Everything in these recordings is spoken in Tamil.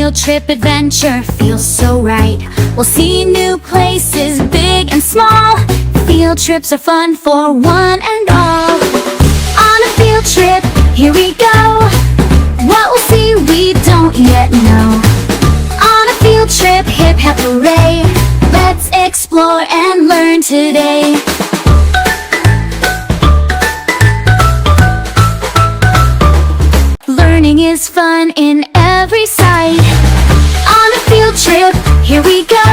field trip adventure feels so right. We'll see new places, big and small. Field trips are fun for one and all. On a field trip, here we go. What we'll see we don't yet know. On a field trip, hip hip hooray. Let's explore and learn today. Learning is fun in every sight. On a field trip, here we go.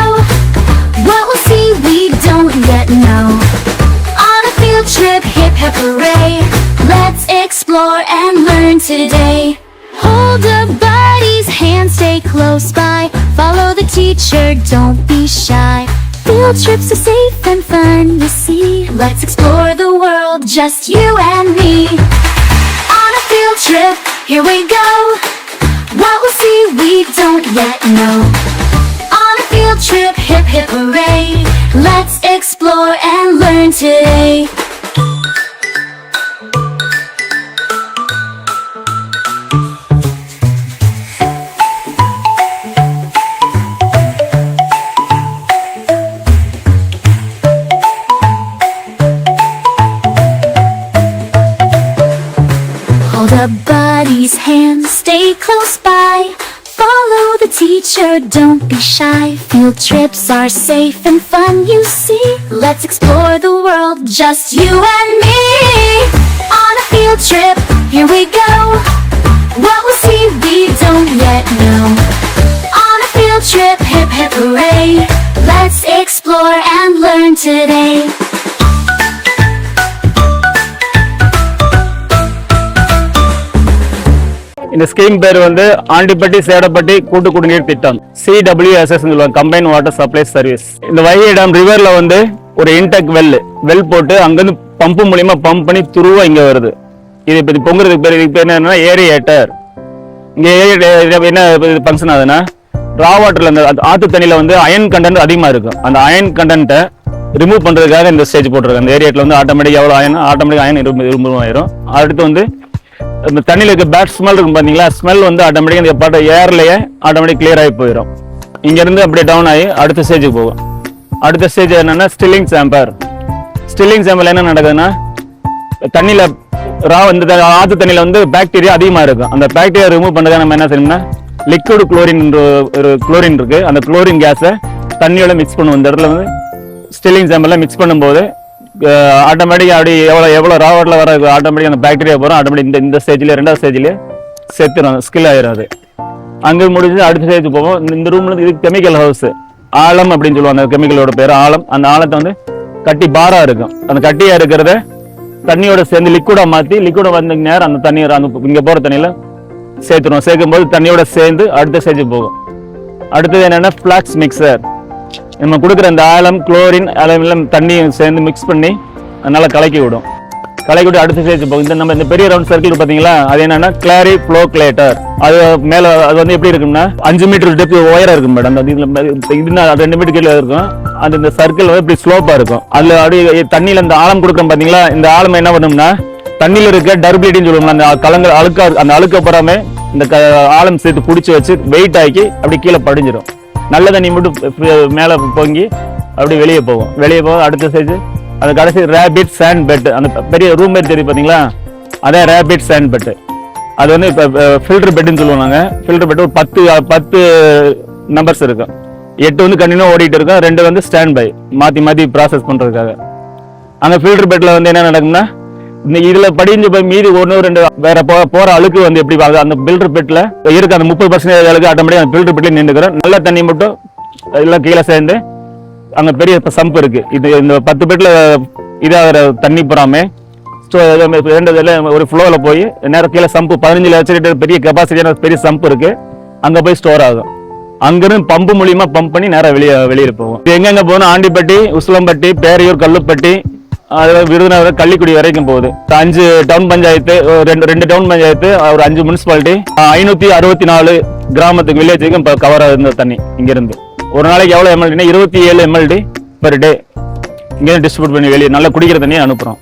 What we'll see we don't yet know. On a field trip, hip hip hooray. Let's explore and learn today. Hold a buddy's hand, stay close by. Follow the teacher, don't be shy. Field trips are safe and fun, you see. Let's explore the world, just you and me. On a field trip, here we go. What we'll see we don't yet know. On a field trip, hip hip hooray. Let's explore and learn today. Hold a buddy's hand, stay close by. Follow the teacher, don't be shy. Field trips are safe and fun, you see. Let's explore the world, just you and me. On a field trip, here we go. What we'll see we don't yet know. On a field trip, hip hip hooray. Let's explore and learn today. இந்த ஸ்கீம் பேர் வந்து ஆண்டிப்பட்டி சேடப்பட்டி கூட்டு குடிநீர் திட்டம், CWSS combine water supply service. இந்த வைகை டேம் ரிவர்ல வந்து ஒரு இன்டெக் வெல் போட்டு அங்கிருந்து பம்பு மூலியமா பம்ப் பண்ணி துருவா இங்க வருது. இது இப்ப பொங்குறதுக்கு பேர் இதுக்கு பேர் என்னன்னா ஏரியேட்டர். இங்க என்ன ஃபங்க்ஷன் ஆகுதுன்னா, ரா வாட்டர்ல அந்த ஆத்து தண்ணியில வந்து அயன் கண்டென்ட் அதிகமா இருக்கும். அந்த அயன் கண்டென்ட்டை ரிமூவ் பண்றதுக்காக இந்த ஸ்டேஜ் போட்டிருக்காங்க. அந்த ஏரியாட்டில் வந்து ஆட்டோமேட்டிக் எவ்வளோ ஆட்டோமேட்டிக் அயன் ரிமூவ் ஆயிரும். அடுத்து வந்து இந்த தண்ணியில் இருக்க பேட் ஸ்மெல் இருக்கும் பார்த்தீங்களா, ஸ்மெல் வந்து ஆட்டோமேட்டிக் இந்த பாட்ட ஏர்லயே ஆட்டோமேட்டிக் கிளியர் ஆகி போயிடும். இங்கேருந்து அப்படியே டவுன் ஆகி அடுத்த ஸ்டேஜுக்கு போகும். அடுத்த ஸ்டேஜ் என்னன்னா ஸ்டில்லிங் சேம்பர். ஸ்டில்லிங் சேம்பர் என்ன நடக்குதுன்னா, தண்ணியில் வந்து ஆற்று தண்ணியில் வந்து பாக்டீரியா அதிகமாக இருக்கும். அந்த பாக்டீரியா ரிமூவ் பண்ணுறதுக்கு நம்ம என்ன செய்யணும்னா, லிக்விட் குளோரின் ஒரு குளோரின் இருக்கு. அந்த குளோரின் கேஸை தண்ணியோட மிக்ஸ் பண்ணுவோம். இந்த இடத்துல வந்து ஸ்டில்லிங் சேம்பர்ல மிக்ஸ் பண்ணும்போது ஆட்டோமேட்டிக் அப்படி எவ்வளோ ரா வாட்டர்ல வர ஆட்டோமேட்டிக் அந்த பாக்டீரியா போகிறோம். ஆட்டோமேட்டிக் இந்த ஸ்டேஜ்லேயே ரெண்டாவது ஸ்டேஜ்லேயே செத்துடும், ஸ்கில் ஆயிரும். அது அங்கே முடிஞ்சு அடுத்த ஸ்டேஜ் போவோம். இந்த ரூம்ல இது கெமிக்கல் ஹவுஸ், ஆழம் அப்படின்னு சொல்லுவாங்க. அந்த கெமிக்கலோட பேர் ஆழம். அந்த ஆழத்தை வந்து கட்டி பாரா இருக்கும். அந்த கட்டியா இருக்கிறத தண்ணியோட சேர்ந்து லிக்விடா மாற்றி லிக்விடா வந்து நேரம் அந்த தண்ணி அந்த இங்கே போகிற தண்ணியில் சேர்த்துடும். சேர்க்கும் போது தண்ணியோட சேர்ந்து அடுத்த ஸ்டேஜ் போகும். அடுத்தது என்னன்னா ஃபிளாக்ஸ் மிக்சர். நம்ம கொடுக்குற இந்த ஆழம் குளோரின் எல்லாம் தண்ணியும் சேர்ந்து மிக்ஸ் பண்ணி நல்லா கலக்கி விடும். கலக்கி விட்டு அடுத்த ஸ்டேஜ் போகும். இந்த நம்ம இந்த பெரிய ரவுண்ட் சர்க்கிள் பார்த்தீங்களா, அது என்னன்னா கிளாரி ஃப்ளோக்லேட்டர். அது மேலே அது வந்து எப்படி இருக்கும்னா 5 மீட்டர் டெப்த் உயரம் இருக்கும் மேடம். அது 2 மீட்டர் கீழே இருக்கும். அது இந்த சர்க்கிள் வந்து இப்படி ஸ்லோப்பா இருக்கும். அதுல அப்படியே தண்ணியில இந்த ஆழம் கொடுக்குறோம் பார்த்தீங்களா, இந்த ஆழம் என்ன பண்ணும்னா தண்ணியில் இருக்க டர்பிலிட்டின்னு சொல்லுவாங்க. அந்த கலங்கள் அந்த அழுக்க போறாமே இந்த ஆழம் சேர்த்து பிடிச்சி வச்சு வெயிட் ஆக்கி அப்படி கீழே படிஞ்சிடும். நல்ல தண்ணி மட்டும் மேலே பொங்கி அப்படி வெளியே போகும். அடுத்த ஸ்டேஜ் அந்த கடைசி ரேபிட் சாண்ட் பெட். அந்த பெரிய ரூம் மாதிரி தெரியும் பார்த்தீங்களா, அதே ரேபிட் சாண்ட் பெட். அது வந்து இப்போ ஃபில்டர் பெட்டுன்னு சொல்லுவாங்க. ஃபில்டர் பெட் ஒரு 10 நம்பர்ஸ் இருக்கும். 8 வந்து கண்டினியூ ஓடிட்டு இருக்கும், 2 வந்து ஸ்டாண்ட் பை மாற்றி ப்ராசஸ் பண்ணுறதுக்காக. அந்த ஃபில்டர் பெட்டில் வந்து என்ன நடக்கும்னா, இதுல படிஞ்சு போய் மீதி 1-2 வேற போற அழுக்கு வந்து எப்படி அந்த ஃபில்டர் பெட்ல இருக்க அந்த 30% அழுக்கு ஆட்டோமேட்டிக் அந்த ஃபில்டர் பெட்ல நின்றுக்கிறோம். நல்ல தண்ணி மட்டும் எல்லாம் கீழே சேர்ந்து அங்க பெரிய சம்ப் இருக்கு. இது இந்த 10 பெட்ல இதாகிற தண்ணி போறாம ஒரு ஃப்ளோல போய் நேரம் கீழே சம்பு 15 லட்சம் பெரிய கெப்பாசிட்டியான பெரிய சம்ப் இருக்கு. அங்க போய் ஸ்டோர் ஆகும். அங்கிருந்து பம்பு மூலியமா பம்ப் பண்ணி நேரம் வெளியில போகும். எங்கெங்க போகணும், ஆண்டிப்பட்டி, உசிலம்பட்டி, பேரையூர், கல்லுப்பட்டி, விருதுநகர், கள்ளிக்குடி வரைக்கும் போகுது. 5 டவுன் பஞ்சாயத்து, 2 டவுன் பஞ்சாயத்து, ஒரு 5 முனிசிபாலிட்டி, 564 கிராமத்துக்கு வில்லேஜுக்கும் கவர் ஆகுது தண்ணி. இங்க இருந்து ஒரு நாளைக்கு எவ்வளவு MLD, 27 MLD பெர் டே இங்கே டிஸ்ட்ரிபியூட் பண்ணி வெளியே நல்லா குடிக்கிற தண்ணியை அனுப்புறோம்.